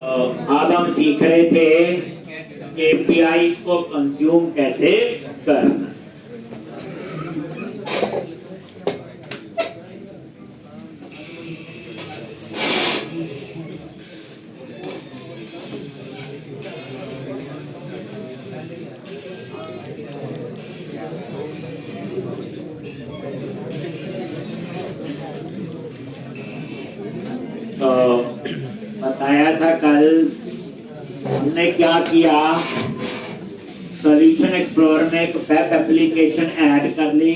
अब हम सीख रहे थे एपीआई को कंज्यूम कैसे करना। बताया था कल हमने क्या किया, सॉल्यूशन एक्सप्लोरर में एक वेब एप्लीकेशन ऐड कर ली,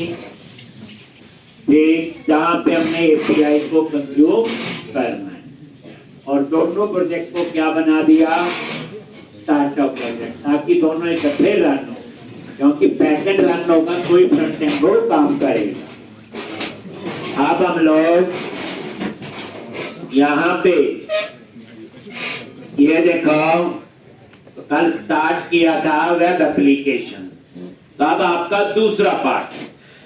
जहां पे हमने एपीआई को कंज्यूम करना है, और दोनों प्रोजेक्ट को क्या बना दिया, स्टार्टअप प्रोजेक्ट, ताकि दोनों इकट्ठे रन हो, क्योंकि बैकएंड रन होगा कोई फ्रंट एंड वो काम करेगा। अब हम लोग यहाँ पे ये देखो, तो कल स्टार्ट किया था वेब एप्लीकेशन, तो अब आपका दूसरा पार्ट,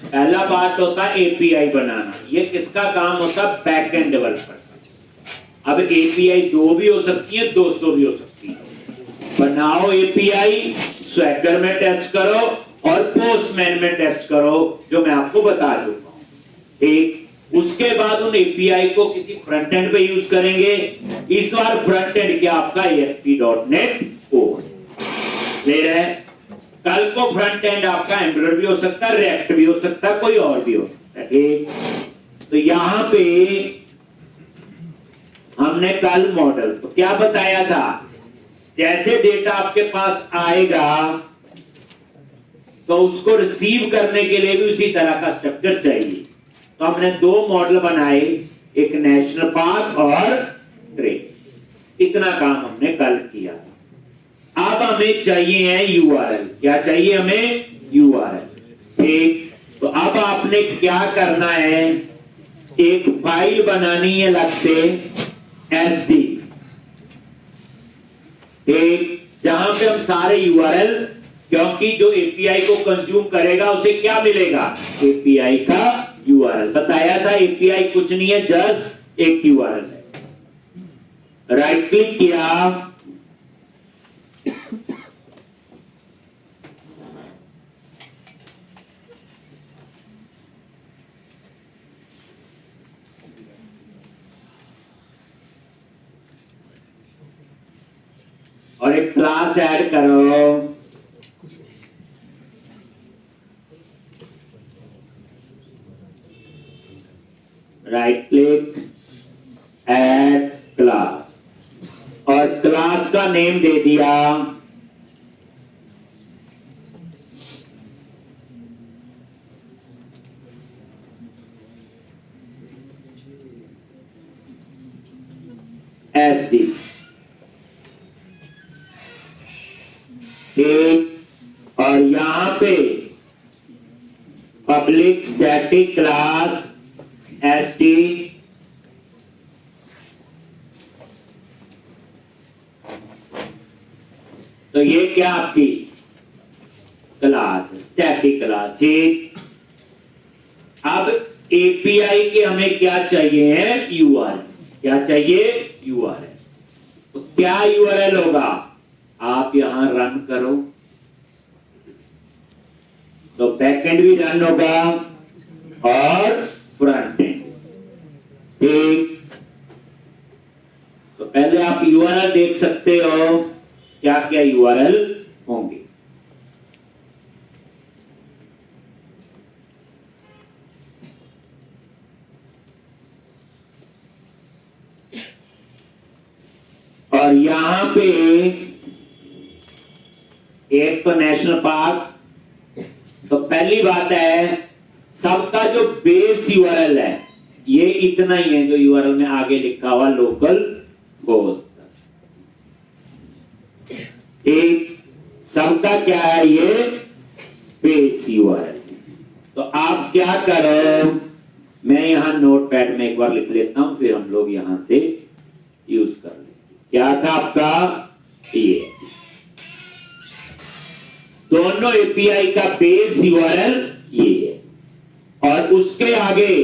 पहला पार्ट होता एपीआई बनाना। ये किसका काम होता, बैकएंड डेवलपर। अब एपीआई 2 भी हो सकती है, 200 भी हो सकती है। बनाओ एपीआई, स्वैगर में टेस्ट करो और पोस्टमैन में टेस्ट करो, जो मैं आपको बता चुका हूं। ठीक, उसके बाद उन एपीआई को किसी फ्रंट एंड पे यूज करेंगे। इस बार फ्रंट एंड क्या आपका ASP.NET Core क्लियर है। कल को फ्रंट एंड आपका एंड्रॉइड भी हो सकता है, रिएक्ट भी हो सकता है, कोई और भी हो सकता है। ठीक, तो यहां पे हमने कल मॉडल तो क्या बताया था, जैसे डेटा आपके पास आएगा तो उसको रिसीव करने के लिए भी उसी तरह का स्ट्रक्चर चाहिए। तो हमने 2 मॉडल बनाए, एक नेशनल पार्क और ट्रेन। इतना काम हमने कल किया था। अब हमें चाहिए है URL। क्या चाहिए हमें, URL। ठीक, तो अब आपने क्या करना है, एक फाइल बनानी है अलग से SD, ठीक, जहां पे हम सारे URL, क्योंकि जो एपीआई को कंज्यूम करेगा उसे क्या मिलेगा, एपीआई का URL। बताया था एपीआई कुछ नहीं है, जस्ट एक URL है। राइट क्लिक किया, और एक क्लास ऐड करो। राइट क्लिक, ऐड क्लास, और क्लास का नेम दे दिया SD। ठीक, और यहां पे पब्लिक स्टैटिक क्लास SD, तो ये क्या आपकी क्लास, स्टैटिक क्लास। ठीक, अब एपीआई के हमें क्या चाहिए है, URL। क्या चाहिए, URL। तो क्या URL होगा, आप यहां रन करो तो बैकएंड भी रन होगा और फ्रंट एंड। ठीक, तो पहले आप URL देख सकते हो, क्या क्या URL होंगे। और यहां पे एक तो नेशनल पार्क, तो पहली बात है सबका जो बेस URL है ये इतना ही है, जो URL में आगे लिखा हुआ लोकल होस्ट। एक सबका क्या है, ये बेस URL। तो आप क्या करो, मैं यहां नोटपैड में एक बार लिख लेता हूं, फिर हम लोग यहां से यूज कर लेंगे। क्या था आपका, ये दोनों एपीआई का बेस URL ये है, और उसके आगे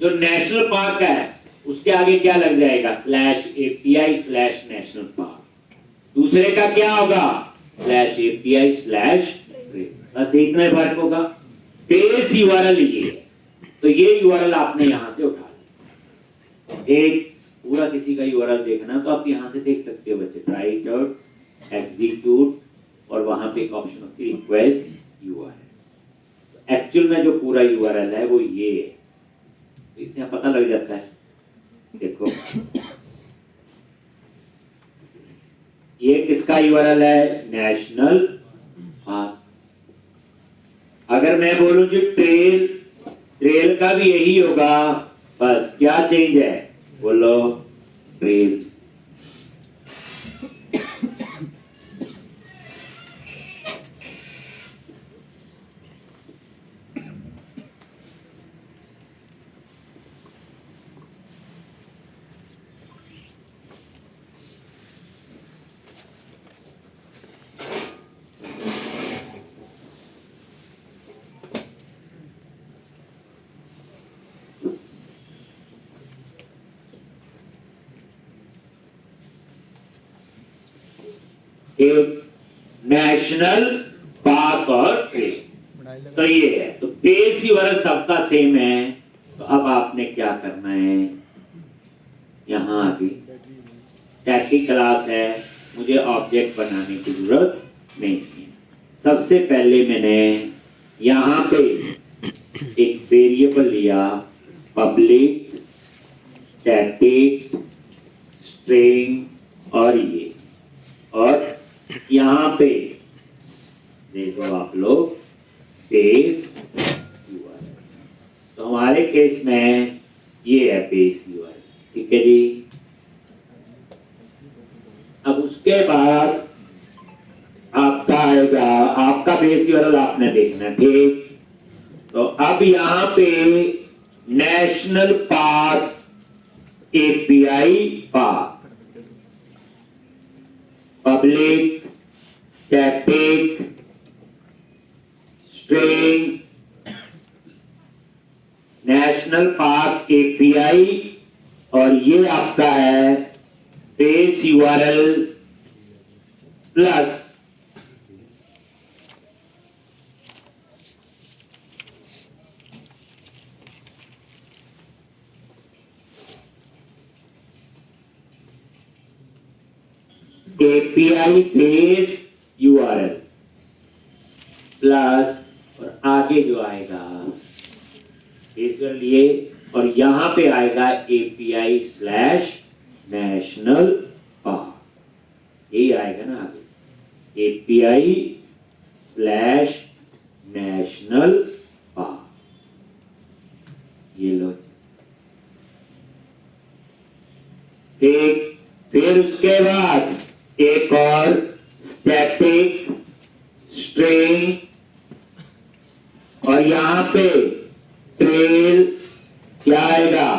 जो नेशनल पार्क है उसके आगे क्या लग जाएगा, slash API slash national park. दूसरे का क्या होगा, स्लैश एपीआई स्लैश, बस इतना ही फर्क होगा। बेस यूआरएल ये है, तो ये यूआरएल आपने यहां से उठा लिया। एक पूरा किसी का यूआरएल देखना तो आप यहां से देख सकते हो बच्चे, ट्राई आउट, एग्जीक्यूट, और वहां पे एक ऑप्शन होती है रिक्वेस्ट यूआरएल। एक्चुअल में जो पूरा यूआरएल है वो ये है, तो इससे पता लग जाता है। देखो ये किसका यूआरएल है, नेशनल पार्क। अगर मैं बोलूं जी ट्रेल, ट्रेल का भी यही होगा, बस क्या चेंज है, बोलो ट्रेल। एक नेशनल पार्क और ट्रेल, तो ये है। तो बेस यूआरएल सबका सेम है। तो अब आपने क्या करना है, यहां आगे स्टैटिक क्लास है, मुझे ऑब्जेक्ट बनाने की जरूरत नहीं है। सबसे पहले मैंने यहां पे एक वेरिएबल लिया, पब्लिक स्टैटिक स्ट्रिंग, और ये, और यहां पे देखो आप लोग बेस यूआरएल। तो हमारे केस में ये है बेस यूआरएल, ठीक है जी। अब उसके बाद आपका आएगा, आपका बेस यूआरएल आपने देखना, ठीक। तो अब यहां पे national park API park, public static string national park API, और ये आपका है base URL plus API base URL plus, और आगे जो आएगा बेस लिए, और यहां पे आएगा एपीआई स्लैश नेशनल पार्क, यही आएगा ना आगे, एपीआई स्लैश नेशनल पार्क। ये लो, ठीक। फिर उसके बाद एक और स्टैटिक स्ट्रिंग, और यहां पे ट्रेल क्या आएगा,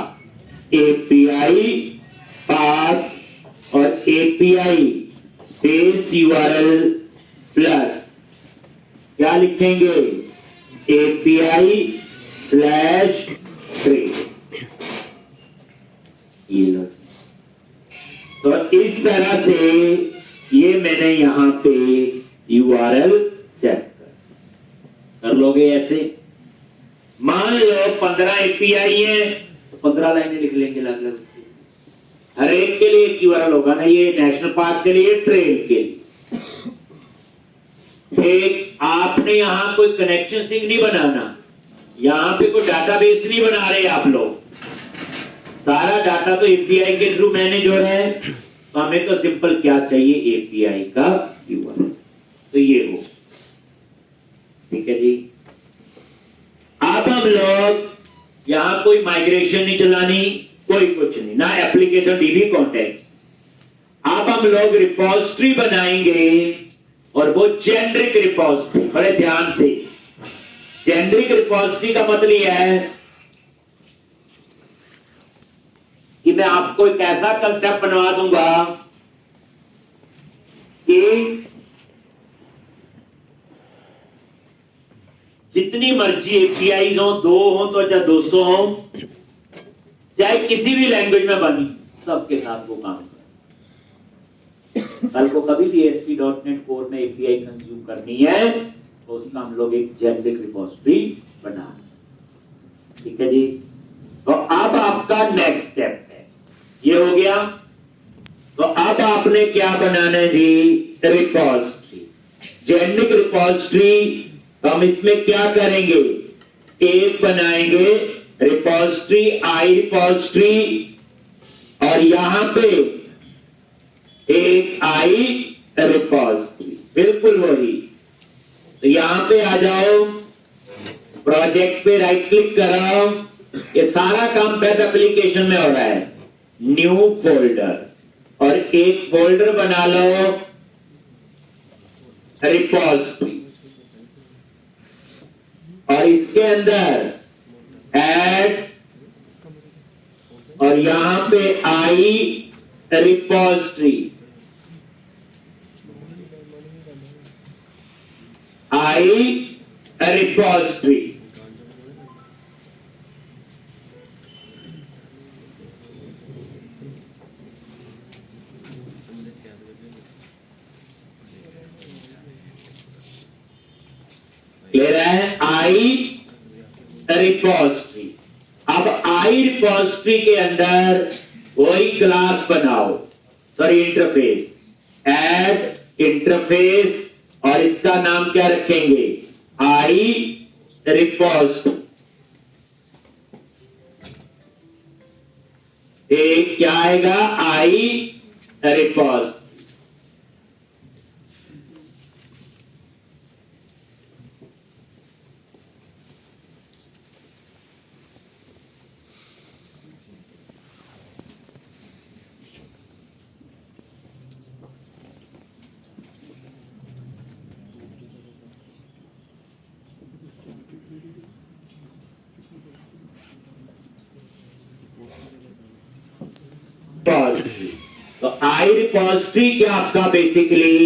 एपीआई पाथ और एपीआई बेस यूआरएल प्लस क्या लिखेंगे, एपीआई स्लैश ट्रेल। ये लो, तो इस तरह से ये मैंने यहां पे यूआरएल सेट कर लोगे ऐसे। मान लो 15 एपीआई है तो 15 लाइनें लिख लेंगे अलग अलग, हर एक के लिए एक यूआरएल होगा ना, ये नेशनल पार्क के लिए, ट्रेल के लिए। ठीक, आपने यहां कोई कनेक्शन सिंक नहीं बनाना, यहां पे कोई डाटाबेस नहीं बना रहे आप लोग, सारा डाटा तो एपीआई के थ्रू मैनेज हो रहा है। तो हमें तो सिंपल क्या चाहिए, एपीआई का यूआरएल, तो ये हो, ठीक है जी। अब हम लोग यहां कोई माइग्रेशन नहीं चलानी, कोई कुछ नहीं, ना एप्लीकेशन डीबी कॉन्टेक्स्ट। अब हम लोग रिपोजिटरी बनाएंगे, और वो जेनरिक रिपोजिटरी, बड़े ध्यान से, जेनरिक रिपोजिटरी का मतलब यह है कि मैं आपको एक ऐसा कंसेप्ट बनवा दूंगा कि जितनी मर्जी एपीआई हो, 2 हो तो अच्छा 200 हो, चाहे किसी भी लैंग्वेज में बनी, सबके साथ वो काम करें। कल को कभी भी ASP.NET कोर में API कंज्यूम करनी है तो उसका हम लोग एक जेनेरिक रिपोजिटरी बना, ठीक है जी। तो अब आपका नेक्स्ट स्टेप है, ये हो गया। तो अब आपने क्या बनाना है जी, रिपोजिटरी, जेनेरिक रिपोजिटरी। तो हम इसमें क्या करेंगे, एक बनाएंगे रिपोजिटरी, आई रिपोजिटरी, और यहां पे एक आई रिपोजिटरी, बिल्कुल वही। तो यहां पे आ जाओ, प्रोजेक्ट पे राइट क्लिक कराओ, ये सारा काम वेब एप्लीकेशन में हो रहा है। न्यू फोल्डर, और एक फोल्डर बना लो रिपोजिटरी, और इसके अंदर ऐड, और यहां पे आई रिपोजिटरी, आई रिपोजिटरी। क्लियर है, आई रिपोजिटरी। अब आई रिपोजिटरी के अंदर वही क्लास बनाओ, सॉरी इंटरफेस, ऐड इंटरफेस, और इसका नाम क्या रखेंगे, आई रिपोजिटरी। एक क्या आएगा, आई रिपोजिटरी। तो आई रिपोजिटरी क्या आपका बेसिकली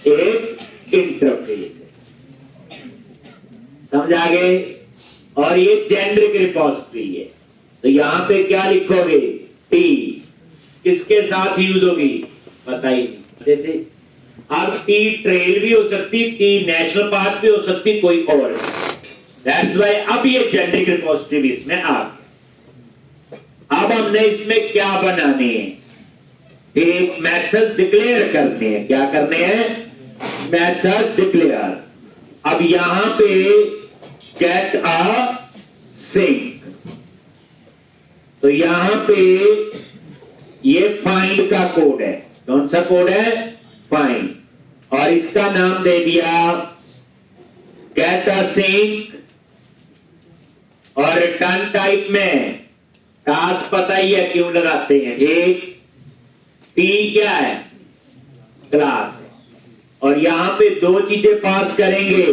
एक इंटरफेस है, समझ आ गए। और ये जेनेरिक रिपोजिटरी है, तो यहां पे क्या लिखोगे, टी, किसके साथ यूज होगी पता ही नहीं देते। अब टी ट्रेल भी हो सकती, टी नेशनल पार्क भी हो सकती, कोई और। दैट्स व्हाई अब ये जेनेरिक रिपोजिटरी इसमें आ गया। अब हमने इसमें क्या बनाने हैं, एक मेथड डिक्लेयर करते हैं। क्या करने हैं, मेथड डिक्लेयर। अब यहां पे गेट अ सिंक, तो यहां पे ये फाइंड का कोड है। कौन सा कोड है, फाइंड, और इसका नाम दे दिया गेट अ सिंक, और रिटर्न टाइप में टास्क पता ही है क्यों लगाते हैं, एक टी क्या है, क्लास है, और यहां पे दो चीजें पास करेंगे,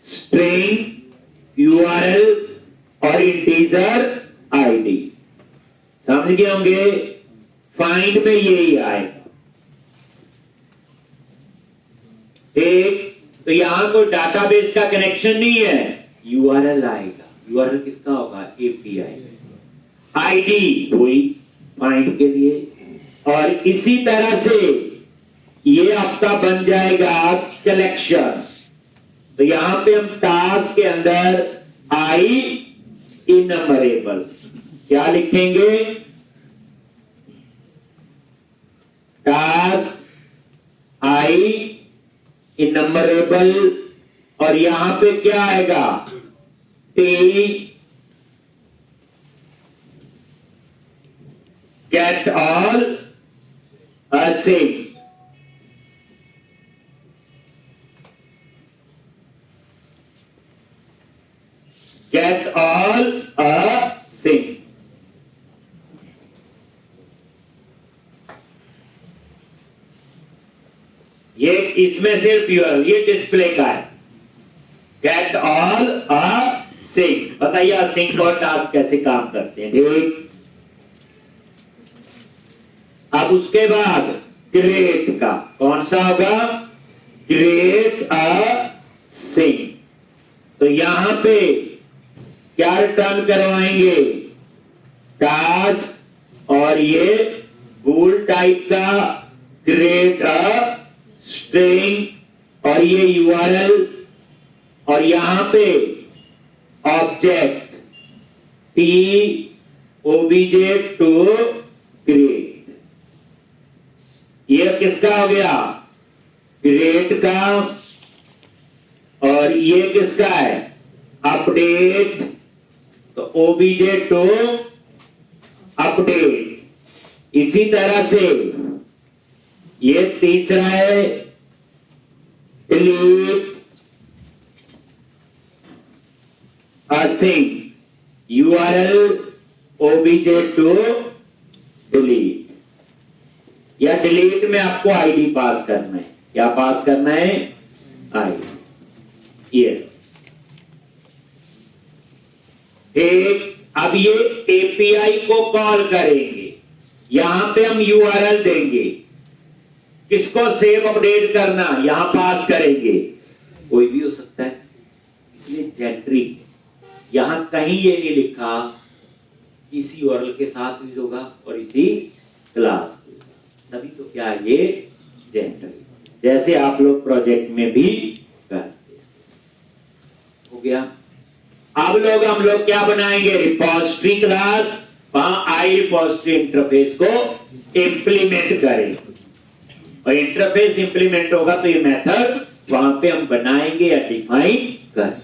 स्ट्रिंग यूआरएल और इंटीजर आईडी। समझ गए होंगे, फाइंड में यही आएगा। एक तो यहां कोई डाटाबेस का कनेक्शन नहीं है, यूआरएल आएगा। यूआरएल किसका होगा, एपीआई। आईडी हुई फाइंड के लिए, और इसी तरह से ये आपका बन जाएगा कलेक्शन। तो यहां पे हम टास्क के अंदर आई इनमरेबल क्या लिखेंगे, टास्क आई इनमरेबल, और यहां पे क्या आएगा, T get all sync. Get all sync. ये इसमें सिर्फ ये डिस्प्ले का है, गेट ऑल सिंक। बताइए सिंक और टास्क कैसे काम करते हैं, ठीक। अब उसके बाद क्रिएट का कौन सा होगा, क्रिएट अ सिंक। तो यहां पे क्या रिटर्न करवाएंगे, टास्क और ये बूल टाइप का क्रिएट अ स्ट्रिंग और ये यूआरएल और यहां पे object T OBJ to create. ये किसका हो गया? क्रिएट का। और ये किसका है? अपडेट। तो ओबीजे टू अपडेट। इसी तरह से ये तीसरा है delete sync URL OBJ to delete. या डिलीट में आपको आईडी पास करना है। क्या पास करना है? आईडी। ये एक। अब ये एपीआई को कॉल करेंगे, यहां पे हम यूआरएल देंगे, किसको सेव अपडेट करना यहां पास करेंगे, कोई भी हो सकता है। इसलिए जेनरिक यहां कहीं ये नहीं लिखा इसी यूआरएल के साथ यूज होगा और इसी क्लास के साथ, तभी तो क्या ये जेनरिक, जैसे आप लोग प्रोजेक्ट में भी करते हो गया। अब हम लोग क्या बनाएंगे? रिपोजिटरी क्लास, वहां आई रिपोजिटरी इंटरफेस को इंप्लीमेंट करें और इंटरफेस इंप्लीमेंट होगा तो ये मेथड वहां पे हम बनाएंगे या डिफाइन करें।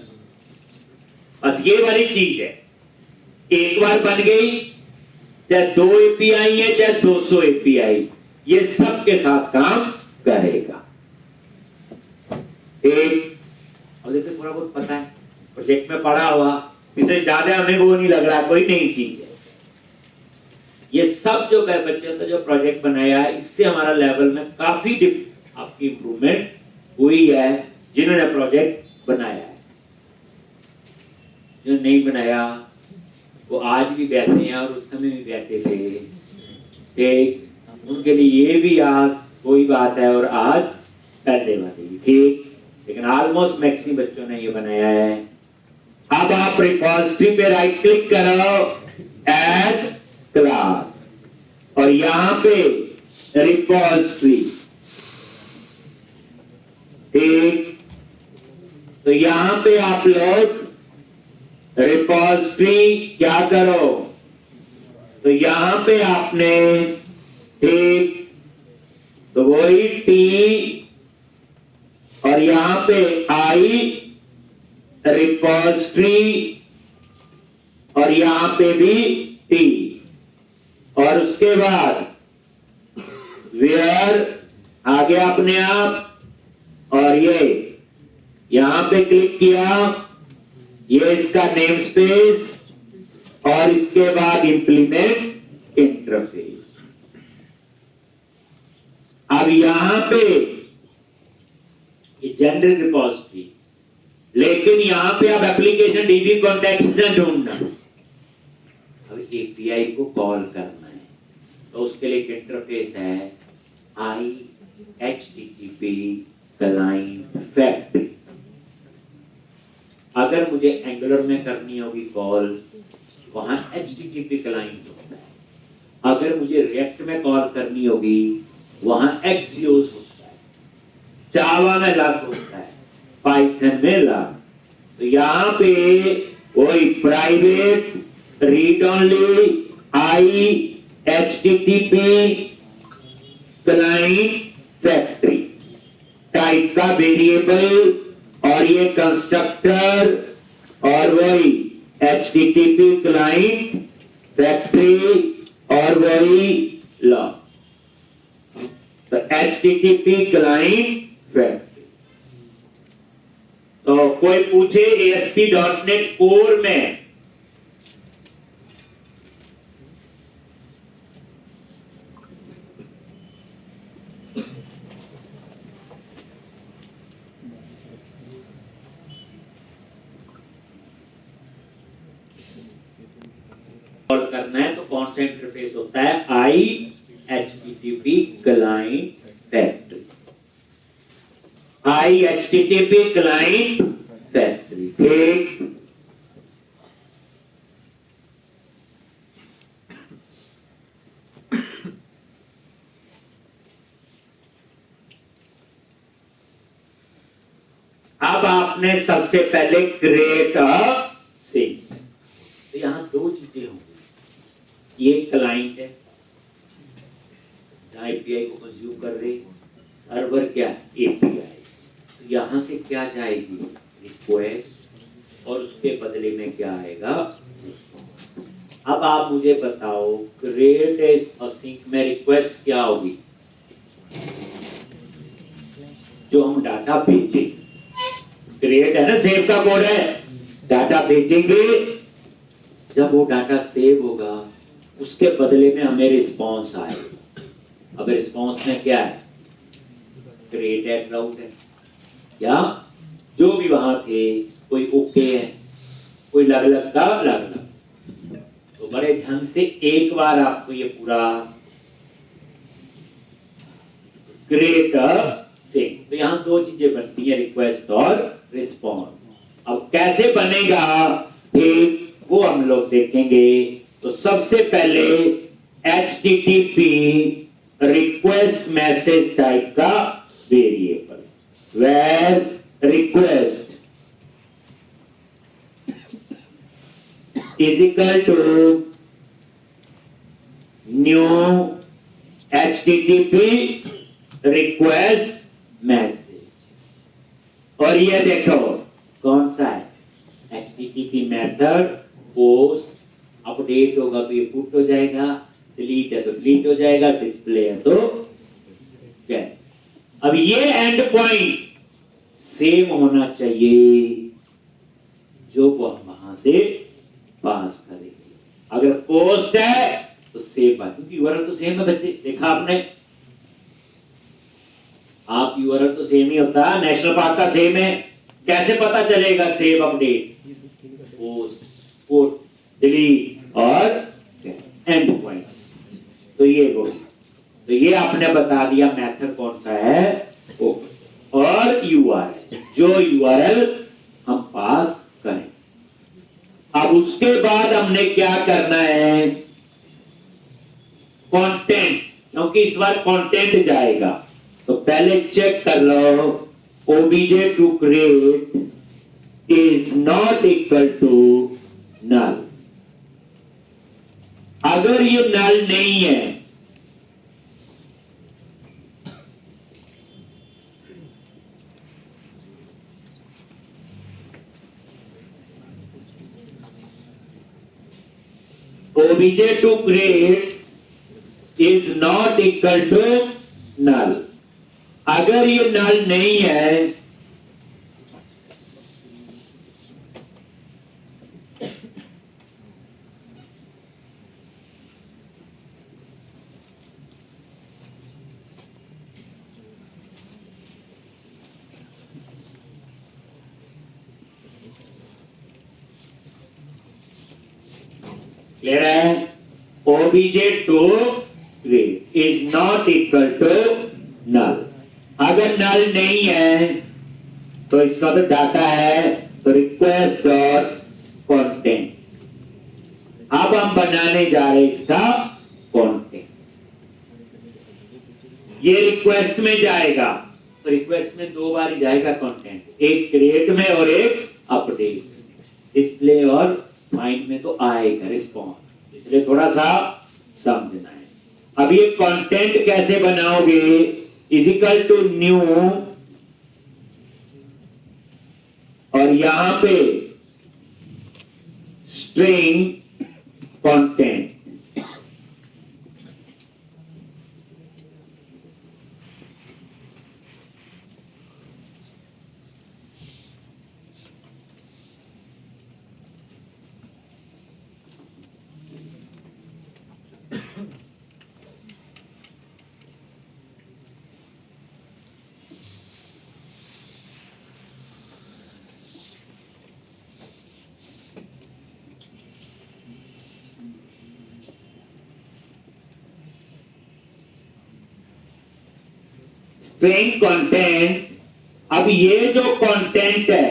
बस ये वाली चीज है। एक बार बन गई, चाहे 2 एपीआई है चाहे 200 एपीआई, ये सब के साथ काम करेगा। एक और देखिए थोड़ा बहुत पता है, प्रोजेक्ट में पढ़ा हुआ, इससे ज्यादा हमें वो नहीं लग रहा, कोई नई चीज है। ये सब जो बच्चों का जो प्रोजेक्ट बनाया है, इससे हमारा लेवल में काफी आपकी इंप्रूवमेंट हुई है जिन्होंने प्रोजेक्ट बनाया है। जो नहीं बनाया वो आज भी वैसे हैं और उस समय भी वैसे थे, ठीक, उनके लिए ये भी याद कोई बात है और आज पहले वाली भी, ठीक। लेकिन ऑलमोस्ट मैक्सिमम बच्चों ने ये बनाया है। अब आप रिपोजिटरी पे राइट क्लिक करो, ऐड क्लास, और यहां पे रिपोजिटरी, ठीक। तो यहां पे आप लोग रिपोजिटरी क्या करो, तो यहां पे आपने, ठीक, तो वही टी और यहां पे आई रिपोजिटरी और यहां पे भी टी, और उसके बाद वेयर आ गया अपने आप, और ये यहां पे क्लिक किया, ये इसका नेम स्पेस और इसके बाद इंप्लीमेंट इंटरफेस। अब यहां पे ये जनरल रिपोजिटरी, लेकिन यहां पे आप एप्लीकेशन डीबी कॉन्टेक्स्ट न ढूंढना, अब एपीआई को कॉल करना है, तो उसके लिए एक इंटरफेस है IHTTP क्लाइंट फैक्ट्री। अगर मुझे एंगुलर में करनी होगी कॉल, वहां HTTP क्लाइंट होता है। अगर मुझे रिएक्ट में कॉल करनी होगी वहां एक्सियोस होता है, जावा में लागू होता है, पाइथन में लागू। तो यहां पे वही private read only IHTTP client factory type का वेरिएबल, और ये कंस्ट्रक्टर, और वही HTTP क्लाइंट फैक्ट्री और वही लॉग, तो HTTP क्लाइंट फैक्ट्री। तो कोई पूछे ASP.NET कोर में कॉल करना है तो कौन सा इंटरफेस होता है? IHTTP client factory, IHTTP client factory, ठीक। अब आपने सबसे पहले क्रिएट अ सिंक, तो यहां दो चीजें होंगी, ये क्लाइंट है जहां एपीआई को कंज्यूम कर रहे, सर्वर क्या एपीआई, तो यहां से क्या जाएगी रिक्वेस्ट और उसके बदले में क्या आएगा। अब आप मुझे बताओ क्रिएट अ सिंक में रिक्वेस्ट क्या होगी, जो हम डाटा भेजेंगे, क्रिएट है ना सेव का कोड है, डाटा भेजेंगे, जब वो डाटा सेव होगा उसके बदले में हमें रिस्पांस आएगा। अब रिस्पांस में क्या है, क्रिएट एट राउट है, या जो भी वहां थे, कोई ओके है, कोई अलग अलग का अलग अलग, तो बड़े ढंग से एक बार आपको ये पूरा क्रिएट सिंक, तो यहां दो चीजें बनती है, रिक्वेस्ट और रिस्पांस। अब कैसे बनेगा ठीक वो हम लोग देखेंगे। तो सबसे पहले HTTP रिक्वेस्ट मैसेज टाइप का variable, var request is equal to new HTTP request message, और ये देखो कौन सा है, HTTP मेथड पोस्ट, अपडेट होगा तो ये पुट हो जाएगा, डिलीट है तो डिलीट हो जाएगा, डिस्प्ले है तो क्या। अब ये एंड पॉइंट सेम होना चाहिए जो वो हम वहां से पास करेंगे। अगर पोस्ट है तो सेव है, क्योंकि यूआरएल तो सेम है बच्चे, देखा आपने, आप यूआरएल तो सेम ही होता है, नेशनल पार्क का सेम है, कैसे पता चलेगा save update, post put delete और एंड पॉइंट, तो ये हो, तो ये आपने बता दिया मेथड कौन सा है वो, और यूआरएल, जो यूआरएल हम पास करें। अब उसके बाद हमने क्या करना है, कंटेंट, क्योंकि इस बार कंटेंट जाएगा, तो पहले चेक कर लो obj to create is not equal to null. अगर ये नल नहीं है obj to create is not equal to null, अगर ये null नहीं है क्लियर है, obj to create is not equal to null, अगर null नहीं है तो इसका तो डाटा है, तो रिक्वेस्ट डॉट कंटेंट, अब हम बनाने जा रहे हैं इसका कंटेंट, ये रिक्वेस्ट में जाएगा, तो रिक्वेस्ट में दो बार ही जाएगा कंटेंट, एक क्रिएट में और एक अपडेट, डिस्प्ले और माइंड में तो आएगा रिस्पॉन्स, इसलिए थोड़ा सा समझना है। अब ये कंटेंट कैसे बनाओगे, इज इक्वल टू न्यू, और यहां पे स्ट्रिंग कंटेंट, स्ट्रिंग कंटेंट। अब ये जो कंटेंट है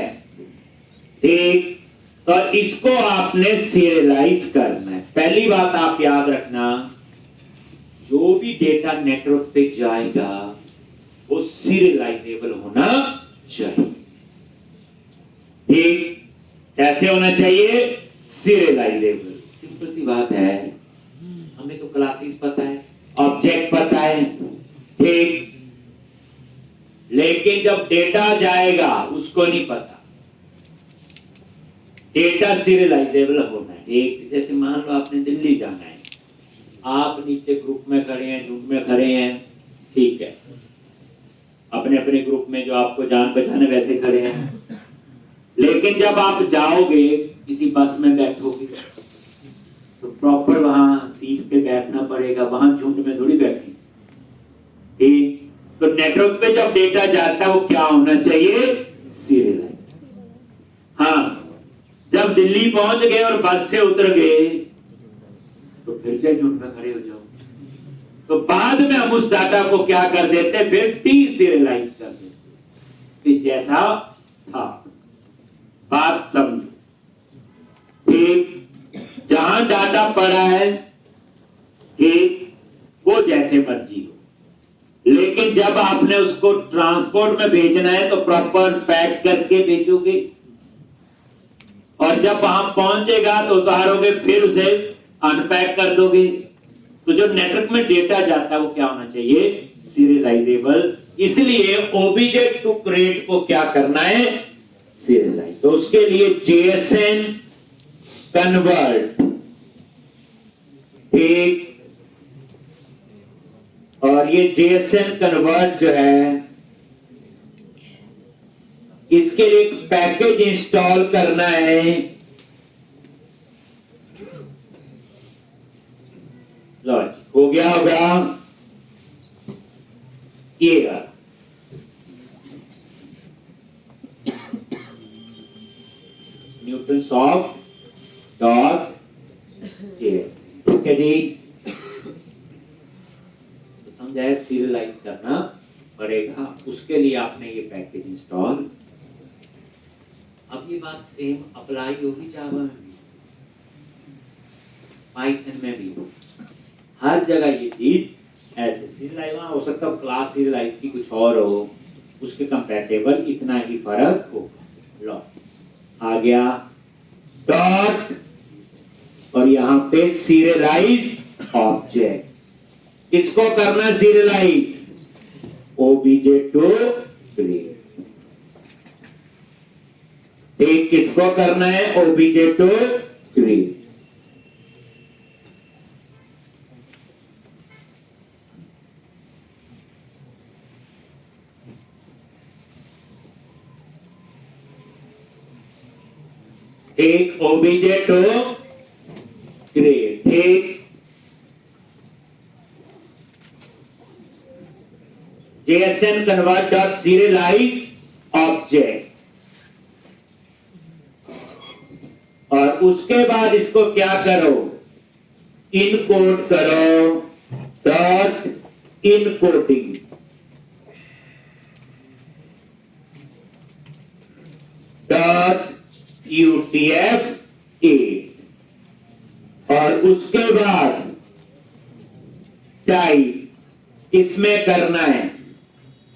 ठीक, तो इसको आपने सीरियलाइज करना है। पहली बात आप याद रखना, जो भी डेटा नेटवर्क पे जाएगा वो सीरियलाइजेबल होना चाहिए। ठीक ऐसे होना चाहिए सीरियलाइजेबल। सिंपल सी बात है, हमें तो क्लासेस पता है, ऑब्जेक्ट पता है, ठीक, लेकिन जब डेटा जाएगा उसको नहीं पता। डेटा सीरियलाइजेबल होना है। ठीक, जैसे मान लो आपने दिल्ली जाना है, आप नीचे ग्रुप में खड़े हैं, झुंड में खड़े हैं, ठीक है, अपने अपने ग्रुप में जो आपको जान पहचान है वैसे खड़े हैं, लेकिन जब आप जाओगे किसी बस में बैठोगे तो प्रॉपर वहां सीट पे बैठना पड़ेगा, वहां झुंड में थोड़ी बैठे। ठीक, तो नेटवर्क पे जब डेटा जाता है वो क्या होना चाहिए, सीरियलाइज। हाँ, जब दिल्ली पहुंच गए और बस से उतर गए तो फिर चाहे झुंड में खड़े हो जाओ, तो बाद में हम उस डाटा को क्या कर देते हैं, फिर डी सीरियलाइज कर देते हैं जैसा था। बात समझो, ठीक, जहां डाटा पड़ा है, ठीक, वो जैसे मर्जी हो, लेकिन जब आपने उसको ट्रांसपोर्ट में भेजना है तो प्रॉपर पैक करके भेजोगे, और जब वहां पहुंचेगा तो उतारोगे, फिर उसे अनपैक कर दोगे। तो जो नेटवर्क में डेटा जाता है वो क्या होना चाहिए, सीरियलाइजेबल। इसलिए ओबीजे टू क्रिएट को क्या करना है, सीरियलाइज। तो उसके लिए जेएसएन कन्वर्ट, ठीक, और ये जेएसएन कन्वर्ट जो है, इसके लिए एक पैकेज इंस्टॉल करना है। लो हो गया होगा ये न्यूटन सॉफ्ट डॉट जेएस, ठीक है जी। तो समझाए, सीरियलाइज करना पड़ेगा, उसके लिए आपने ये पैकेज इंस्टॉल। अब ये बात सेम अप्लाई होगी जावा में भी, पाइथन में भी, हर जगह ये चीज ऐसे सीरियलाइज। हो सकता है क्लास सीरियलाइज की कुछ और हो, उसके कंपैटिबल इतना ही फर्क होगा। लो आ गया डॉट, और यहां पे सीरियलाइज ऑब्जेक्ट, इसको करना सीरियलाइज, ओबीजे टू क्रिएट। एक किसको करना है, ओबीजे टू क्रिएट। एक ओबीजे टू क्रिएट, ठीक, JSON convert dot serialised object, और उसके बाद इसको क्या करो, इनकोड करो, डॉट इनकोडिंग, डॉट UTF-8, और उसके बाद टाइप इसमें करना है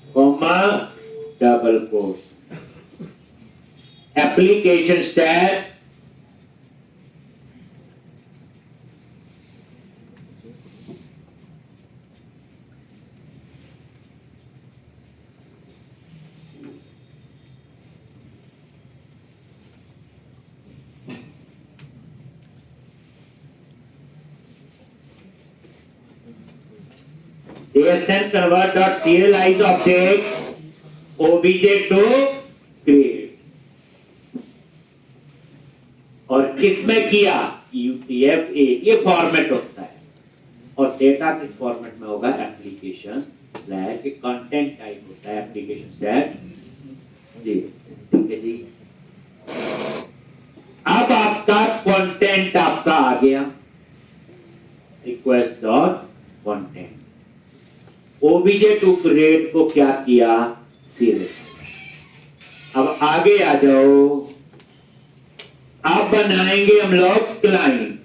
comma double quotes, application stack ASN convert dot serialize object obj to create, और किसमें किया, UTF-8, ये फॉर्मेट होता है, और डेटा किस फॉर्मेट में होगा, एप्लीकेशन स्लैश, कंटेंट टाइप होता है एप्लीकेशन स्लैश जी, ठीक है जी। अब आपका कंटेंट आपका आ गया, request dot content, OBJ to create को क्या किया, सीरियल। अब आगे आ जाओ, अब बनाएंगे हम लोग क्लाइंट।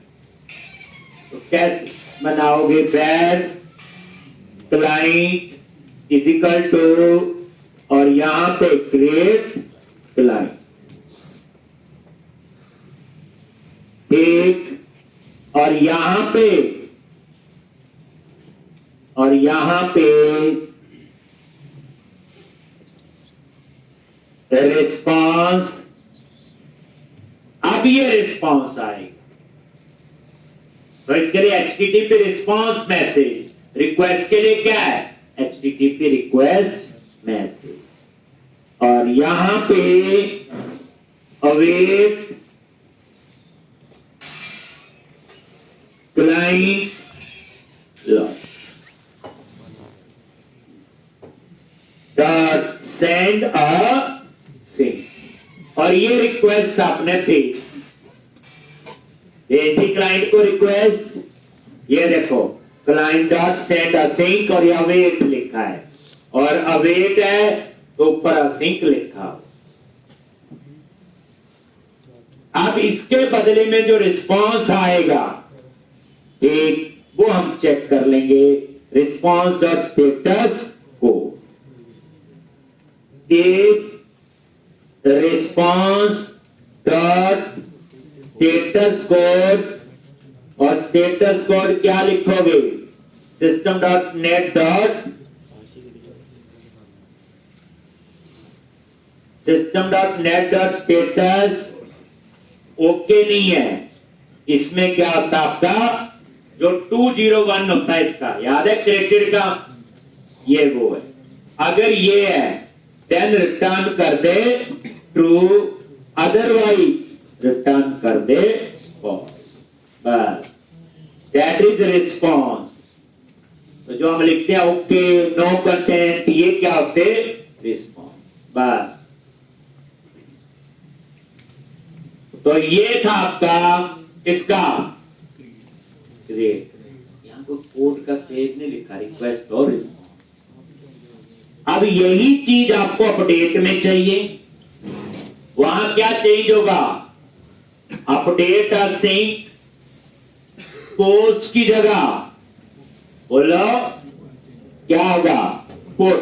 तो कैसे बनाओगे, var client is equal to, और यहां पे क्रिएट क्लाइंट, ठीक, और यहां पे रिस्पांस। अब ये रिस्पांस आएगा, तो इसके लिए एचटीटीपी रिस्पांस मैसेज, रिक्वेस्ट के लिए क्या है, एचटीटीपी रिक्वेस्ट मैसेज, और यहां पे await client dot send async, और ये रिक्वेस्ट आपने भेज दी क्लाइंट को रिक्वेस्ट। ये देखो client dot send async, और ये अवेट लिखा है, और अवेट है तो ऊपर असिंक लिखा। अब इसके बदले में जो रिस्पांस आएगा, एक वो हम चेक कर लेंगे, रिस्पांस डॉट स्टेटस को। एक रिस्पांस डॉट स्टेटस कोड, और स्टेटस कोड क्या लिखोगे, system dot net dot status. Okay नहीं है, इसमें क्या होता है आपका जो 201 होता है, इसका याद है क्रिएटेड का, ये वो है। अगर ये है देन रिटर्न कर दे ट्रू, अदरवाइज रिटर्न कर दे फॉल्स, बस दैट इज रिस्पॉन्स। तो जो हम लिखते हैं ओके नो कंटेंट, ये क्या होते, रिस्पॉन्स, बस। तो ये था आपका इसका क्रिएट, यहां को कोड का सेव नहीं लिखा, रिक्वेस्ट और रिस्पॉन्स। अब यही चीज आपको अपडेट में चाहिए, वहां क्या चेंज होगा, अपडेट सिंक पोस्ट की जगह बोलो क्या होगा, पुट,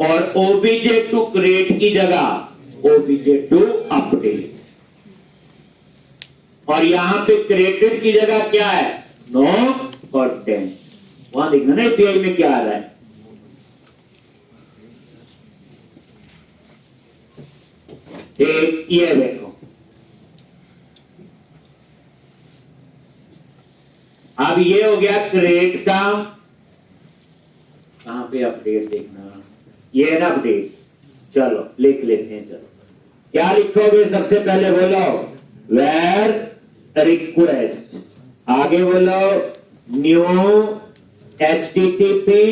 और ओबीजे टू क्रिएट की जगह ओबीजे टू अपडेट, और यहां पे क्रिएटेड की जगह क्या है, नो कंटेंट। वहां देखना ना एपीआई में क्या आ रहा है, एक ये देखो, अब ये हो गया क्रिएट का, कहां पे अपडेट देखना, ये है ना अपडेट। चलो लिख लेते हैं, चलो क्या लिखोगे, सबसे पहले बोलो वेर रिक्वेस्ट, आगे बोलो न्यू एचटीटीपी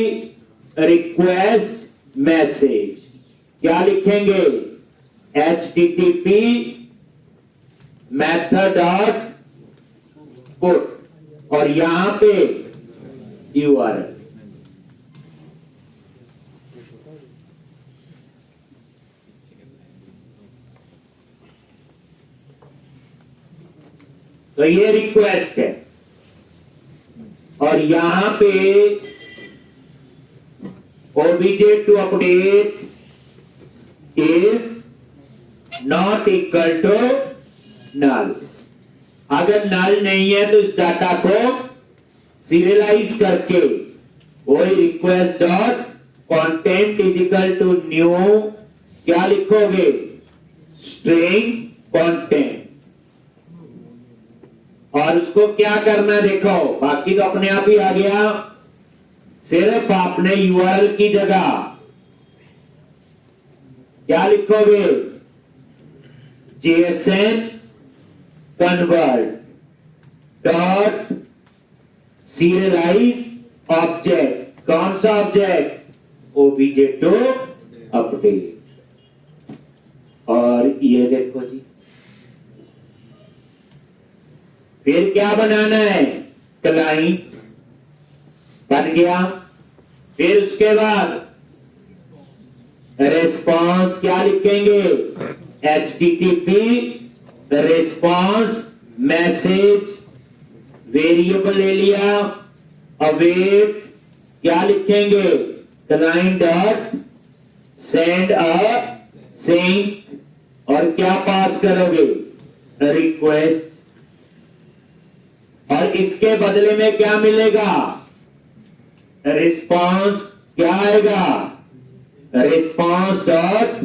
रिक्वेस्ट मैसेज, क्या लिखेंगे, एचटीटीपी मेथड डॉट पुट, और यहां पे यूआरएल। तो ये रिक्वेस्ट है, और यहां पे OBJ to update is not equal to null. अगर नल नहीं है तो इस डाटा को सीरियलाइज करके वही request dot content is equal to new, क्या लिखोगे, स्ट्रिंग कंटेंट, और उसको क्या करना है देखो, बाकी तो अपने आप ही आ गया, सिर्फ आपने यूआरएल की जगह क्या लिखोगे, JSON convert dot serialised object, कौन सा ऑब्जेक्ट, ओबीजे टू अपडेट। और ये देखो जी, फिर क्या बनाना है, क्लाइंट बन गया, फिर उसके बाद रिस्पांस क्या लिखेंगे, एचटीटीपी रिस्पांस मैसेज, वेरिएबल ले लिया, अवेट क्या लिखेंगे, client dot send async, और क्या पास करोगे, रिक्वेस्ट। और इसके बदले में क्या मिलेगा? रिस्पॉन्स क्या आएगा? रिस्पॉन्स डॉट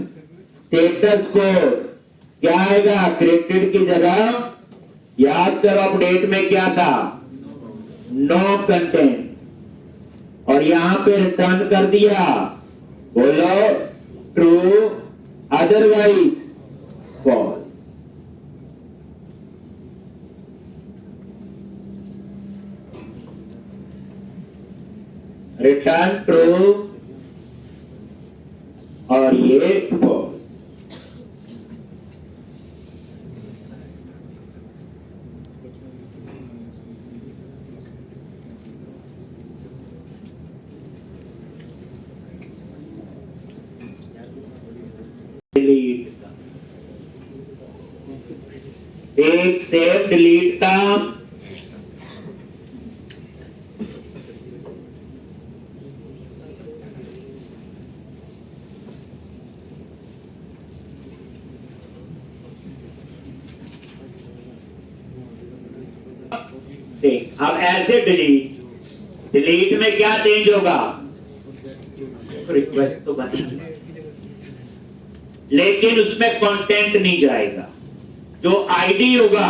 स्टेटस कोड क्या आएगा? करेक्टेड की जगह याद करो अपडेट में क्या था? नो कंटेंट, और यहां पे रिटर्न कर दिया, बोलो true, otherwise false. Return true और ये फॉल्स। डिलीट का एक सेव डिलीट का से अब ऐसे डिलीट में क्या चेंज होगा? रिक्वेस्ट तो बनेगी लेकिन उसमें कंटेंट नहीं जाएगा। जो आईडी होगा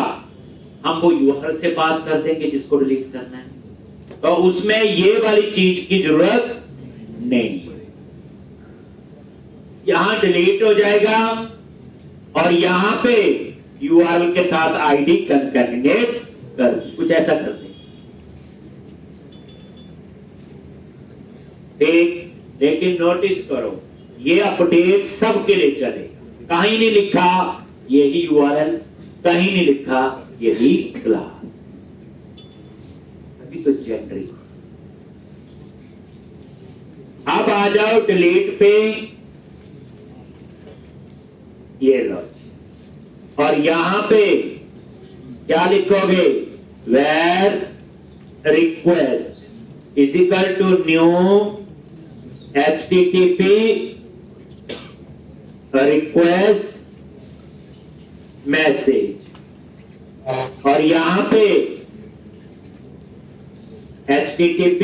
हम वो यूआरएल से पास कर देंगे जिसको डिलीट करना है, तो उसमें ये वाली चीज की जरूरत नहीं। यहां डिलीट हो जाएगा और यहां पे यूआरएल के साथ आईडी कंकैटिनेट कर, कुछ ऐसा कर दे। लेकिन नोटिस करो ये अपडेट सबके लिए चलेगा। कहीं नहीं लिखा यही यूआरएल, कहीं नहीं लिखा यही क्लास, अभी तो जेनरिक। अब आ जाओ डिलीट पे, ये लो, और यहां पे क्या लिखोगे? Var request is equal to new HTTP request message, और यहां पे HTTP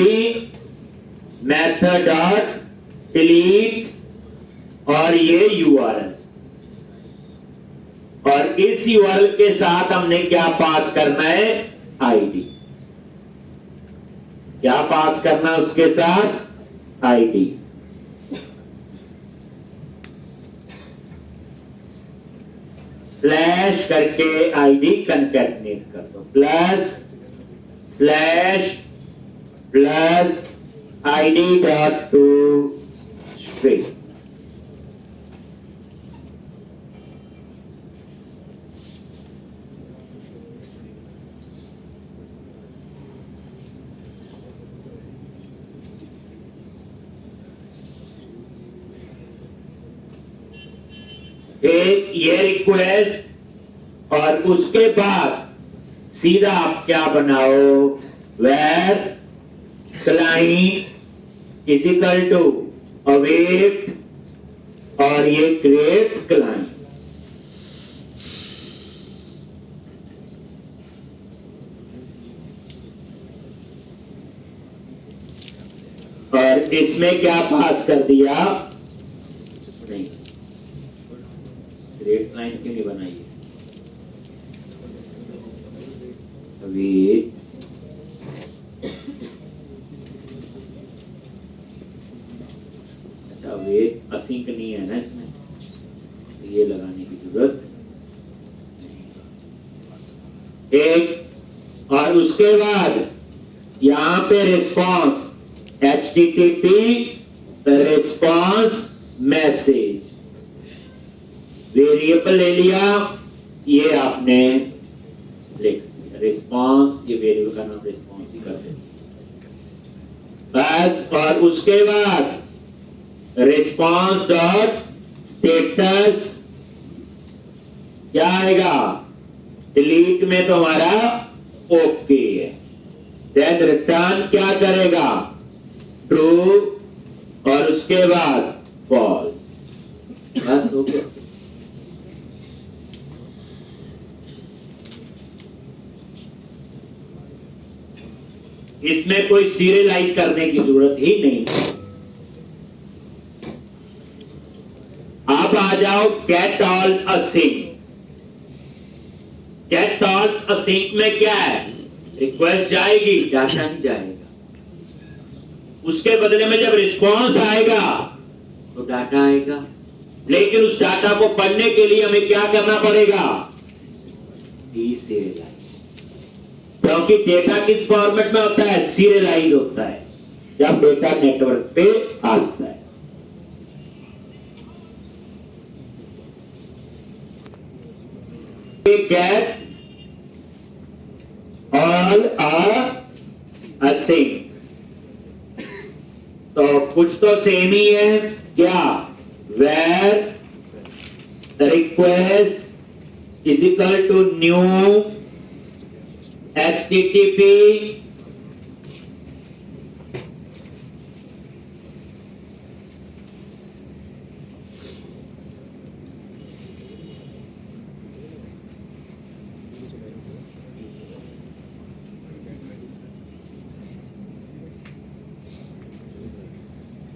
मेथड डॉट डिलीट और ये यूआरएल, और इस यूआरएल के साथ हमने क्या पास करना है? आईडी। क्या पास करना उसके साथ? आईडी। स्लैश करके आईडी कंकैटिनेट कर दो, plus slash plus ID dot to string. एक ये रिक्वेस्ट, और उसके बाद सीधा आप क्या बनाओ? Var client is equal to await और ये क्रिएट क्लाइंट। और इसमें क्या पास कर दिया? नहीं, क्रिएट लाइन क्यों नहीं बनाई? अवेट अच्छा, अवेट असिंक नहीं है ना इसमें, तो ये लगाने की जरूरत नहीं। एक, और उसके बाद यहां पे response HTTP response message variable ले लिया, ये आपने लिख दिया रिस्पॉन्स, ये वेरिएबल का नाम रिस्पॉन्स ही कर देते बस। और उसके बाद रिस्पॉन्स डॉट स्टेटस क्या आएगा? डिलीट में तो हमारा ओके है, देन रिटर्न क्या करेगा? ट्रू, और उसके बाद फॉल्स। बस हो गया। इसमें कोई सीरियलाइज करने की जरूरत ही नहीं। अब आ जाओ get all async. Get all async में क्या है, रिक्वेस्ट जाएगी, डाटा नहीं जाएगा। उसके बदले में जब रिस्पॉन्स आएगा तो डाटा आएगा, लेकिन उस डाटा को पढ़ने के लिए हमें क्या करना पड़ेगा, डीसीरियलाइज। क्योंकि डेटा किस फॉर्मेट में होता है, सीरियलाइज होता है जब डेटा नेटवर्क पे आता है। गेट ऑल असिंक, तो कुछ तो सेम ही है क्या, where the request is equal to new HTTP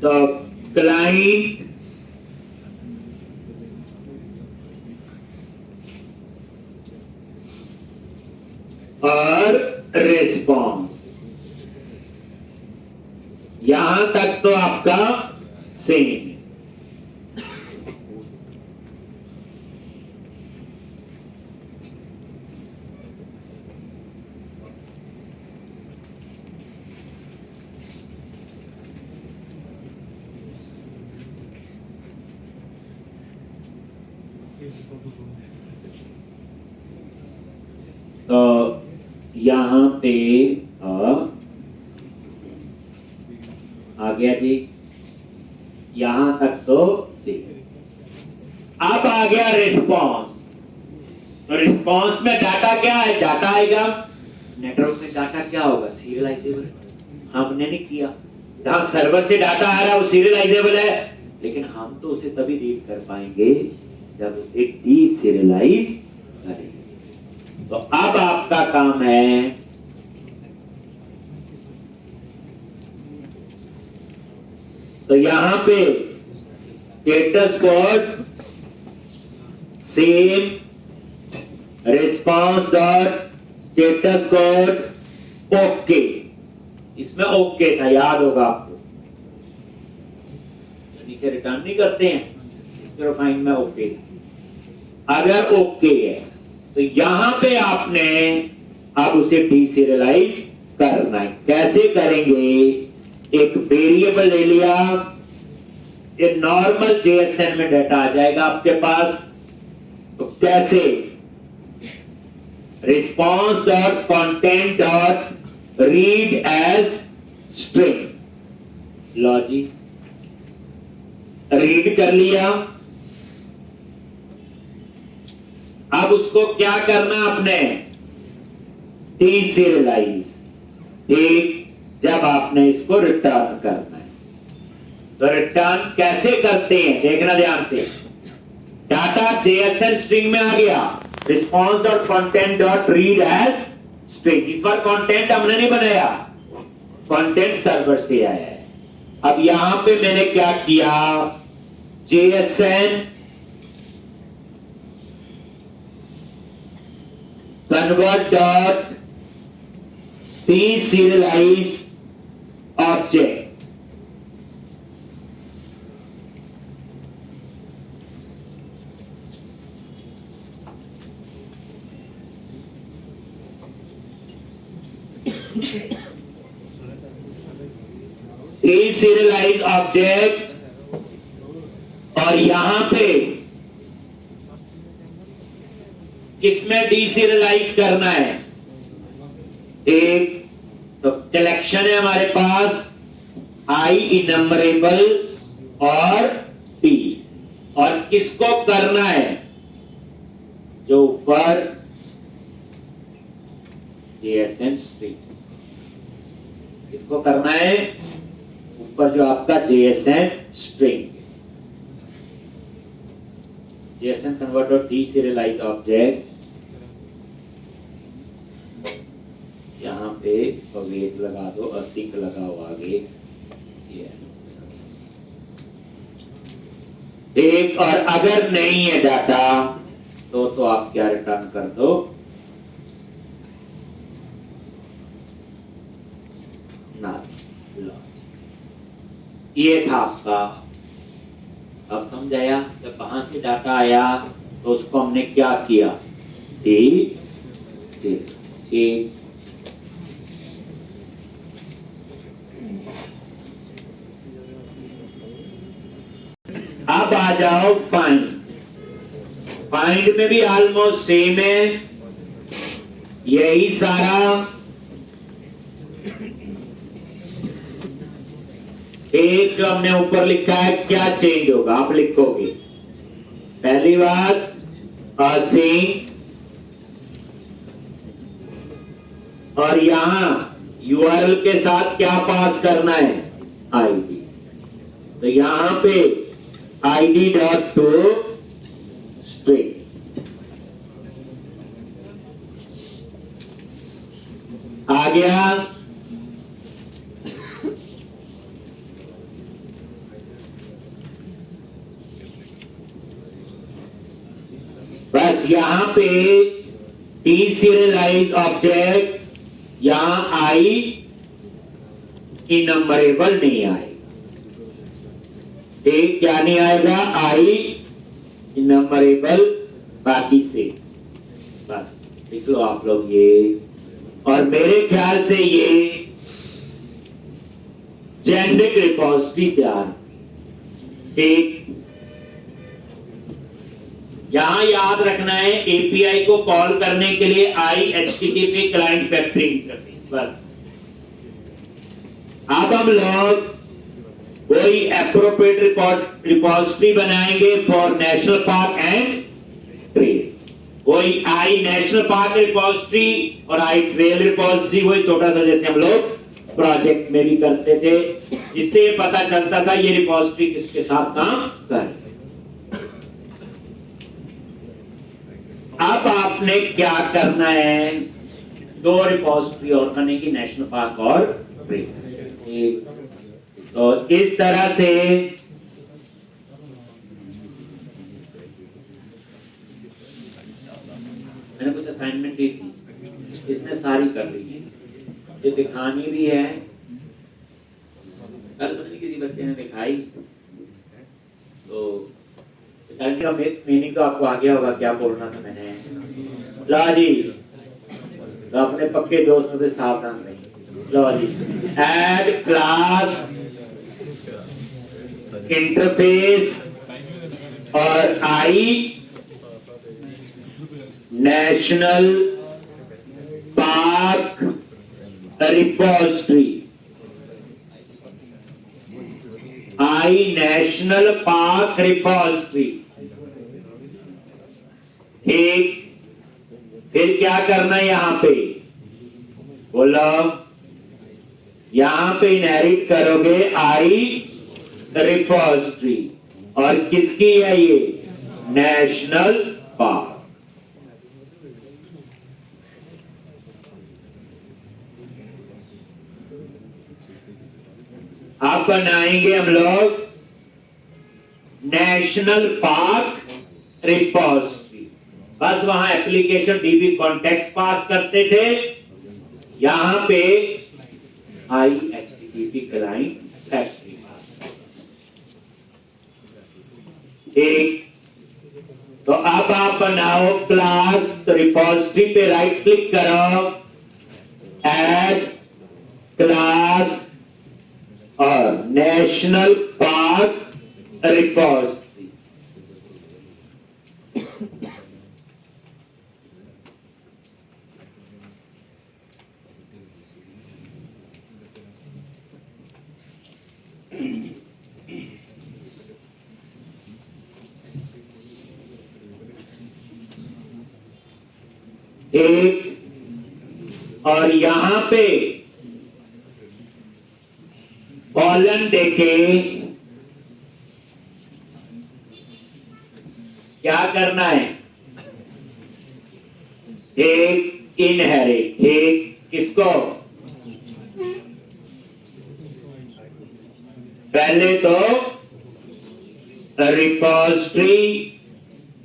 तो क्लाइंट और रिस्पॉन्स, यहां तक तो आपका सेम है। तो यहां पे आ गया जी, यहां तक तो सेम। अब आ गया रिस्पॉन्स। तो रिस्पॉन्स में डाटा क्या है, डाटा आएगा। नेटवर्क में डाटा क्या होगा, सीरियलाइजेबल। हमने नहीं किया, जहां सर्वर से डाटा आ रहा है वो सीरियलाइजेबल है, लेकिन हम तो उसे तभी रीड कर पाएंगे जब उसे डीसीरियलाइज करेंगे। तो अब आपका काम है तो यहां पे status code same, response dot status code okay. इसमें ओके था, याद होगा आपको, तो नीचे रिटर्न नहीं करते हैं, इस तरह फाइंड में ओके। अगर ओके है तो यहां पे आपने अब उसे डीसीरियलाइज करना है। कैसे करेंगे, एक वेरिएबल ले लिया, ये नॉर्मल जेएसएन में डाटा आ जाएगा आपके पास। तो कैसे, response dot content dot read as string. लो जी, रीड कर लिया। अब उसको क्या करना आपने, डीसीरियलाइज। ठीक, जब आपने इसको रिटर्न करना है तो रिटर्न कैसे करते हैं देखना ध्यान से। डाटा जेएसएन स्ट्रिंग में आ गया, response dot content dot read as string. इस बार कंटेंट हमने नहीं बनाया, कंटेंट सर्वर से आया है। अब यहां पे मैंने क्या किया, JSON convert dot deserialize object. Deserialize object, और यहां पे किसमें डीसीरियलाइज करना है, एक तो कलेक्शन है हमारे पास आई इनम्बरेबल और टी, और किसको करना है, जो ऊपर जेएसएन स्ट्रिंग, किसको करना है, ऊपर जो आपका JSON string, JSON converter deserialize object, यहां पे पे वेट लगा दो और सिंक लगाओ आगे। ये एक, और अगर नहीं है डाटा तो आप क्या रिटर्न कर दो, ना। ये था आपका। अब समझ आया जब कहां से डाटा आया तो उसको हमने क्या किया। ठीक ठीक ठीक। अब आ जाओ फाइंड। फाइंड में भी ऑलमोस्ट सेम है, यही सारा। एक जो हमने ऊपर लिखा है, क्या चेंज होगा आप लिखोगे। पहली बात असिंक, और यहां यूआरएल के साथ क्या पास करना है, आईडी। तो यहां पे आईडी डॉट टू स्ट्रिंग आ गया। बस यहां पे टी सीरियलाइज ऑब्जेक्ट, यहां आई इनम्बरेबल नहीं आएगा। ठीक, क्या नहीं आएगा, आई इनम्बरेबल, बाकी से बस लिख लो आप लोग ये। और मेरे ख्याल से ये जेनेरिक रिपोजिटरी तैयार। ठीक, यहां याद रखना है एपीआई को कॉल करने के लिए IHTTP क्लाइंट फैक्ट्री इंटरफेस। बस अब हम लोग कोई एप्रोप्रिएट रिपोजिटरी बनाएंगे for national park and trail. कोई आई नेशनल पार्क रिपोजिटरी और आई ट्रेल रिपोजिटरी, वही छोटा सा जैसे हम लोग प्रोजेक्ट में भी करते थे, जिससे पता चलता था ये रिपोजिटरी किसके साथ काम कर। अब आपने क्या करना है, दो रिपोजिटरी और बनेगी, नेशनल पार्क और ट्रेल। तो इस तरह से मैंने कुछ असाइनमेंट दी थी, इसने सारी कर ली है, ये दिखानी भी है। कल मुझे किसी बच्चे ने दिखाई तो मीनिंग तो आपको आ गया होगा क्या बोलना था मैंने। ला जी, तो अपने पक्के दोस्तों से सावधान रहिए। लो जी, ऐड क्लास इंटरफेस और आई नेशनल पार्क रिपोजिटरी। आई नेशनल पार्क रिपोजिटरी। ठीक, फिर क्या करना है यहां पे, बोलो। यहां पे इनहेरिट करोगे आई रिपोजिटरी, और किसकी है ये, नेशनल पार्क। अब बनाएंगे हम लोग नेशनल पार्क रिपोजिटरी। बस वहां एप्लीकेशन डीबी कॉन्टेक्स्ट पास करते थे, यहां पे IHTTP क्लाइंट फैक्ट्री पास। ठीक, तो अब आप बनाओ क्लास, तो रिपोजिटरी पे राइट क्लिक करो, ऐड क्लास और नेशनल पार्क रिपोजिटरी। एक, और यहां पे कॉलन देके क्या करना है, एक इनहेरिट। ठीक, किसको, पहले तो रिपोजिटरी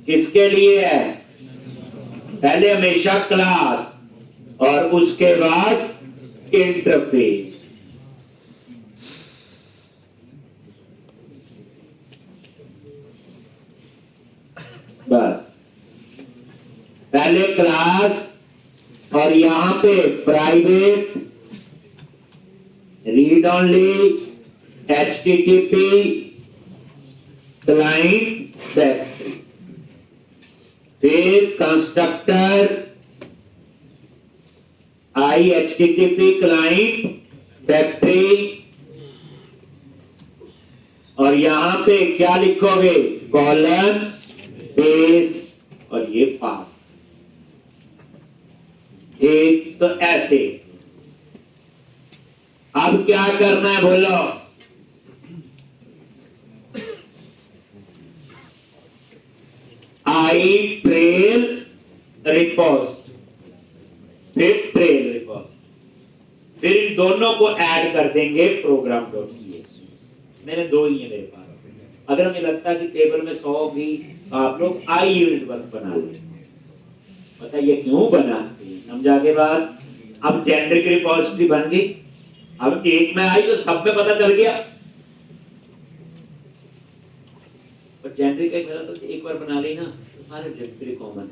किसके लिए है? पहले हमेशा क्लास और उसके बाद इंटरफेस। बस पहले क्लास और यहां पे private read only HTTP client factory, फिर कंस्ट्रक्टर HTTP क्लाइंट फैक्ट्री, और यहां पे क्या लिखोगे? कॉलन बेस और ये पास। ठीक, तो ऐसे अब क्या करना है बोलो? आई ट्रेल रिपोस्ट, फिर ट्रेल रिपोस्ट, फिर इन दोनों को ऐड कर देंगे program.cs। मैंने दो ही है मेरे पास। अगर हमें लगता है कि टेबल में 100 भी, तो आप लोग आई यूनिट वर्क बना लें। पता ये क्यों बनाते हैं? समझा के बाद अब जेनरिक रिपोजिटरी बन गई। अब एक में आई तो सब में पता चल गया। पर जेनरिक का मतलब एक बार बना ली ना तो सारे डायरेक्टरी कॉमन,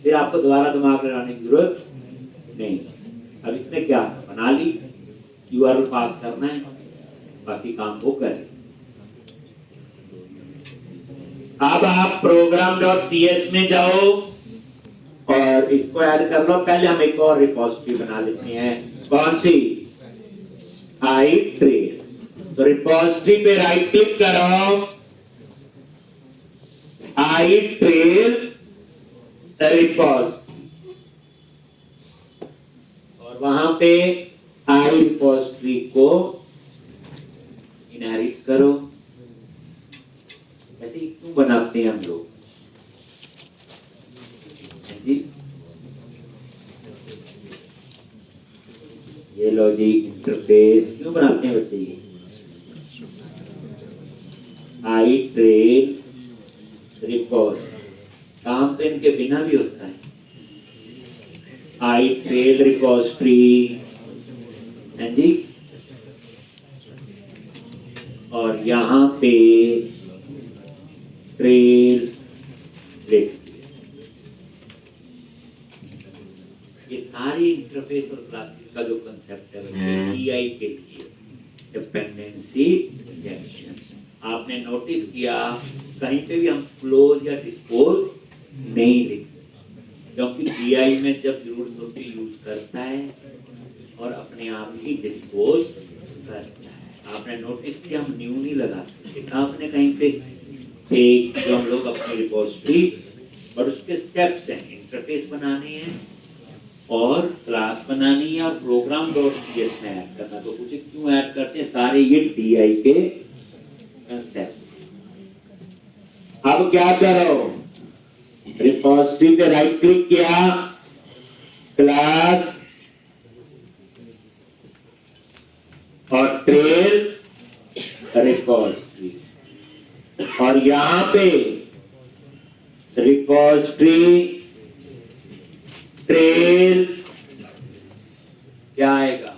फिर आपको दोबारा दिमाग लगाने की जरूरत नहीं। अब इसने क्या बना ली, URL पास करना है, बाकी काम वो करे। अब आप program.cs में जाओ और इसको ऐड कर लो। पहले हम एक और रिपोजिटरी बना लेते हैं। कौन सी? आई ट्रेल। तो रिपोजिटरी पे राइट क्लिक करो, आई ट्रेल रिपोजिटरी, और वहां पे आई रिपोजिटरी को इनहेरिट करो। ऐसे ही क्यों बनाते हैं हम लोग जी? ये लो जी, इंटरफेस क्यों बनाते हैं बच्चे? ये आई ट्रेल रिपोजिटरी, काम तो इनके बिना भी होता है। आई ट्रेल रिपोजिटरी है जी, और यहां पे ट्रेल लिख। ये सारी इंटरफेस और क्लासेस का जो कंसेप्ट है DI के लिए डिपेंडेंसी इंजेक्शन। आपने नोटिस किया कहीं पे भी हम क्लोज या डिस्पोज नहीं लिखते, क्योंकि DI में जब जरूरत होती यूज करता है और अपने आप ही डिस्पोज करता है। आपने नोटिस किया हम न्यू नहीं लगाते, देखा आपने कहीं पे? एक जो हम लोग अपनी रिपोजिटरी और उसके स्टेप्स हैं, इंटरफेस बनाने हैं और क्लास बनानी है और program.cs में ऐड करना। तो पूछे क्यों ऐड करते हैं? सारे ये DI के कंसेप्ट। अब क्या करो? रिपोजिटरी पे राइट क्लिक किया, क्लास और ट्रेल रिपोजिटरी, और यहां पे रिपोजिटरी ट्रेल क्या आएगा?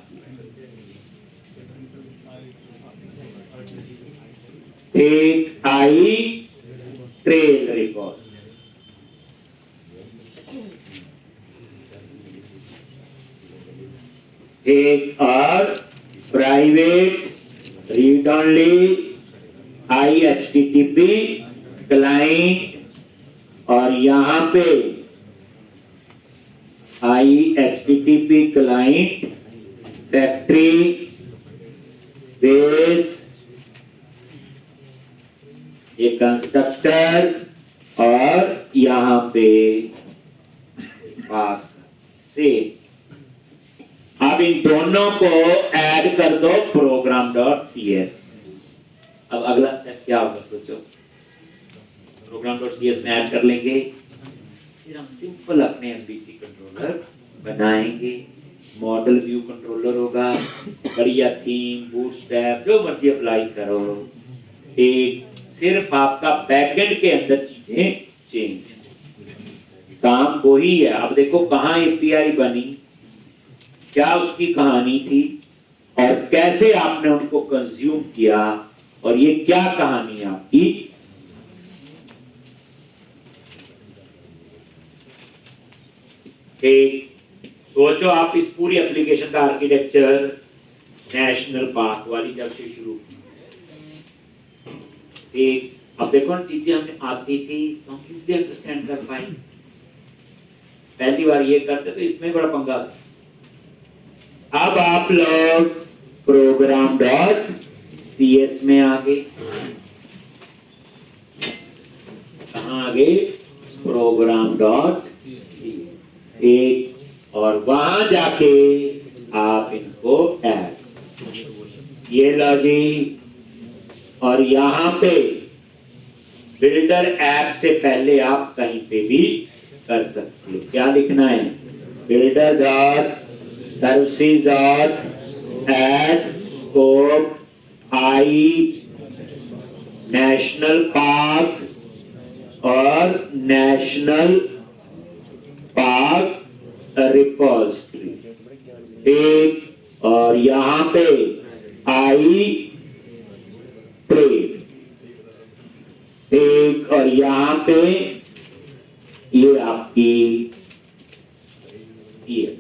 एक आई ट्रेल रिपोजिटरी, एक और private read only HTTP client, और यहां पे HTTP क्लाइंट फैक्ट्री बेस, ये कंस्ट्रक्टर, और यहां पे पास से। अब इन दोनों को ऐड कर दो program.cs। अब अगला स्टेप क्या होगा सोचो? program.cs में ऐड कर लेंगे, फिर हम सिंपल अपने MVC कंट्रोलर बनाएंगे। मॉडल व्यू कंट्रोलर होगा, बढ़िया थीम, बूटस्ट्रैप, जो मर्जी अप्लाई करो। एक सिर्फ आपका बैकएंड के अंदर चीजें चेंज, काम वही है। अब देखो कहाँ एपीआई बनी, क्या उसकी कहानी थी और कैसे आपने उनको कंज्यूम किया, और ये क्या कहानी है आपकी। एक सोचो आप इस पूरी एप्लीकेशन का आर्किटेक्चर नेशनल पार्क वाली जब से शुरू की, एक अब देखो ना चीजें हमें आती थी तो हम इजीली अंडरस्टैंड कर पाए, पहली बार ये करते तो इसमें बड़ा पंगा था। अब आप लोग प्रोग्राम डॉट सीएस में आ गए, कहां आ गए, प्रोग्राम डॉट एक, और वहां जाके आप इनको ऐड, ये लो जी, और यहां पे बिल्डर ऐप से पहले आप कहीं पे भी कर सकते हो। क्या लिखना है, builder dot services dot add scope I national park और नेशनल पार्क रिपोजिटरी, एक, और यहां पे आई ट्रेड, एक, और यहां पे ये आपकी ये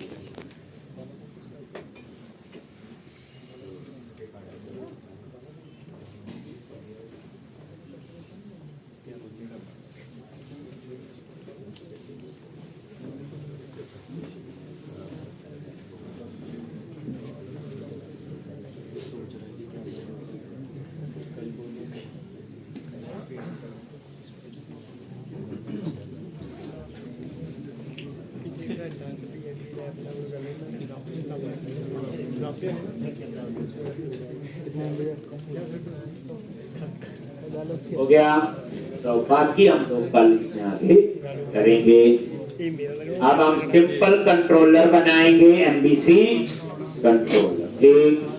हो गया। तो बाकी हम लोग कल इसमें आगे करेंगे। अब हम सिंपल कंट्रोलर बनाएंगे, एमबीसी कंट्रोलर, एक